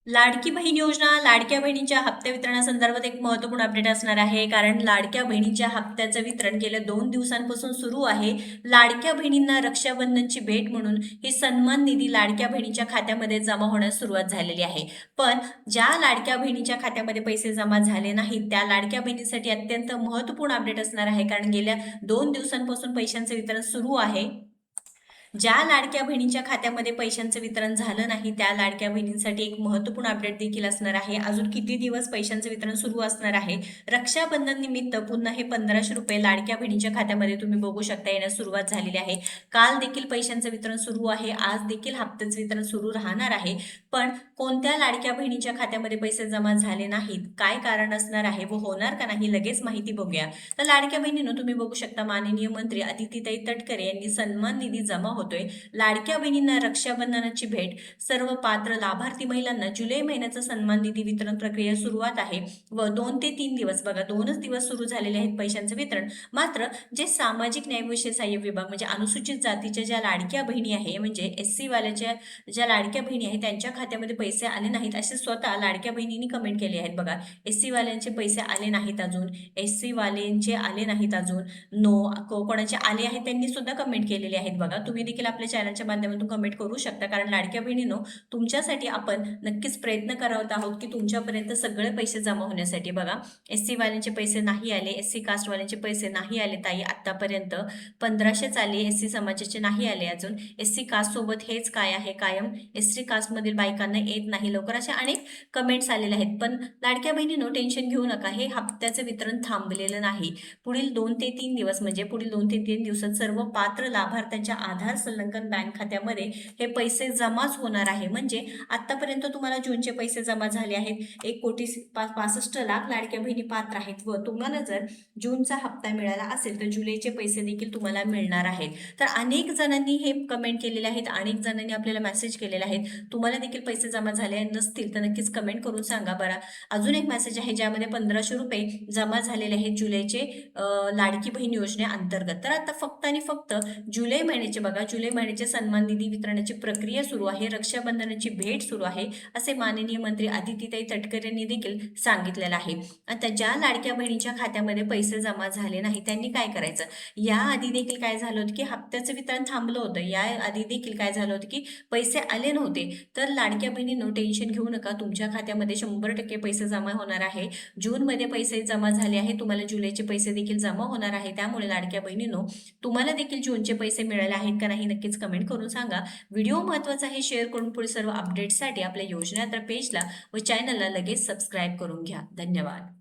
लाडकी बहीण योजना, लाडक्या बहिणीच्या हप्ते वितरणासंदर्भात एक महत्त्वपूर्ण अपडेट असणार आहे. कारण लाडक्या बहिणीच्या हप्त्याचं वितरण गेल्या 2 दिवसांपासून सुरू आहे. लाडक्या बहिणींना रक्षाबंधनची भेट म्हणून ही सन्मान निधी लाडक्या बहिणीच्या खात्यामध्ये जमा होण्यास सुरुवात झालेली आहे. पण ज्या लाडक्या बहिणीच्या खात्यामध्ये पैसे जमा झाले नाहीत, त्या लाडक्या बहिणीसाठी अत्यंत महत्त्वपूर्ण अपडेट असणार आहे. कारण गेल्या 2 दिवसांपासून पैशांचं वितरण सुरू आहे. ज्या लाडक्या बहिणीच्या खात्यामध्ये पैशांचं वितरण झालं नाही, त्या लाडक्या बहिणींसाठी एक महत्त्वपूर्ण अपडेट देखील असणार आहे. अजून किती दिवस पैशांचं वितरण सुरू असणार आहे? रक्षाबंधन निमित्त पुन्हा हे 1500 रुपये लाडक्या बहिणीच्या खात्यामध्ये तुम्ही बघू शकता येण्यास सुरुवात झालेली आहे. काल देखील पैशांचं वितरण सुरू आहे, आज देखील हप्त्याचं वितरण सुरू राहणार आहे. पण कोणत्या लाडक्या बहिणीच्या खात्यामध्ये पैसे जमा झाले नाहीत, काय कारण असणार आहे व होणार का नाही, लगेच माहिती बघूया. तर लाडक्या बहिणीनं तुम्ही बघू शकता, माननीय मंत्री अदितीताई तटकरे यांनी सन्मान निधी जमा होतोय. लाडक्या बहिणींना रक्षाबंधनाची भेट, सर्व पात्र लाभार्थी महिलांना जुलै महिन्याचा सन्मान निधी वितरण प्रक्रिया सुरुवात आहे व 2 ते 3 दिवस, बघा 2च दिवस सुरू झालेले आहेत पैशांचं वितरण. मात्र जे सामाजिक न्याय व सहाय्य विभाग म्हणजे अनुसूचित जातीच्या ज्या लाडक्या बहिणी आहे, म्हणजे SC वाल्याच्या ज्या लाडक्या बहिणी आहेत त्यांच्या खात्यामध्ये पैसे आले नाहीत असे स्वतः लाडक्या बहिणींनी कमेंट केले आहेत. बघा, SC वाल्यांचे पैसे आले नाहीत अजून, SC वाल्यांचे आले नाहीत अजून, नो कोणाचे आले आहेत त्यांनी सुद्धा कमेंट केलेले आहेत. बघा, तुम्ही देखील आपल्या चॅनलच्या माध्यमातून कमेंट करू शकता. कारण लाडक्या बहिणींनो, तुमच्यासाठी आपण नक्कीच प्रयत्न करत आहोत की तुमच्यापर्यंत सगळे पैसे जमा होण्यासाठी. बघा, SC वाल्यांचे पैसे नाही आले, SC कास्टवाल्यांचे पैसे नाही आले ताई आतापर्यंत. 1500च आले, SC समाजाचे नाही आले अजून. SC कास्ट सोबत हेच काय आहे कायम, SC कास्टमधील बायकांना येत नाही लवकर, अशा अनेक कमेंट्स आलेले आहेत. पण लाडक्या बहिणींनो, टेन्शन घेऊ नका, हे हप्त्याचं वितरण थांबलेलं नाही. पुढील 2 ते 3 दिवस म्हणजे पुढील 2 ते 3 दिवसात सर्व पात्र लाभार्थ्यांच्या आधार संलग्न बँक खात्यामध्ये हे पैसे जमाच होणार आहे. म्हणजे आतापर्यंत तुम्हाला जूनचे पैसे जमा झाले आहेत, 1,65,00,000 लाडक्या बहिणी पात्र आहेत व तुम्हाला जर जूनचा हप्ता मिळाला असेल तर जुलैचे पैसे देखील तुम्हाला मिळणार आहेत. तर अनेक जणांनी हे कमेंट केलेले आहेत, अनेक जणांनी आपल्याला मेसेज केलेले आहेत. तुम्हाला देखील पैसे जमा झाले नसतील तर नक्कीच कमेंट करून सांगा बरं. अजून एक मेसेज आहे ज्यामध्ये 1500 रुपये जमा झालेले आहेत जुलैचे लाडकी बहीण योजनेअंतर्गत. तर आता फक्त आणि फक्त जुलै महिन्याचे, बघा जुलै महिन्याचे सन्मान निधी वितरणाची प्रक्रिया सुरू आहे, रक्षाबंधनाची भेट सुरू आहे, असे माननीय मंत्री अदितीताई तटकरे यांनी देखील सांगितलेलं आहे. आता ज्या लाडक्या बहिणीच्या खात्यामध्ये पैसे जमा झाले नाही त्यांनी काय करायचं? या आधी देखील काय झालं होतं की हप्त्याचं वितरण थांबलं होतं, या आधी देखील काय झालं होतं की पैसे आले नव्हते. तर लाडक्या बहिणींनो, टेन्शन घेऊ नका, तुमच्या खात्यामध्ये 100% पैसे जमा होणार आहे. जूनमध्ये पैसे जमा झाले आहे, तुम्हाला जुलैचे पैसे देखील जमा होणार आहे. त्यामुळे लाडक्या बहिणींनो, तुम्हाला देखील जूनचे पैसे मिळाले आहेत का नाही नक्कीच कमेंट करून सांगा. व्हिडिओ महत्त्वाचा आहे, शेअर करून पुढे सर्व अपडेट्ससाठी आपल्या योजना तर पेजला व चॅनलला लगेच सबस्क्राईब करून घ्या. धन्यवाद.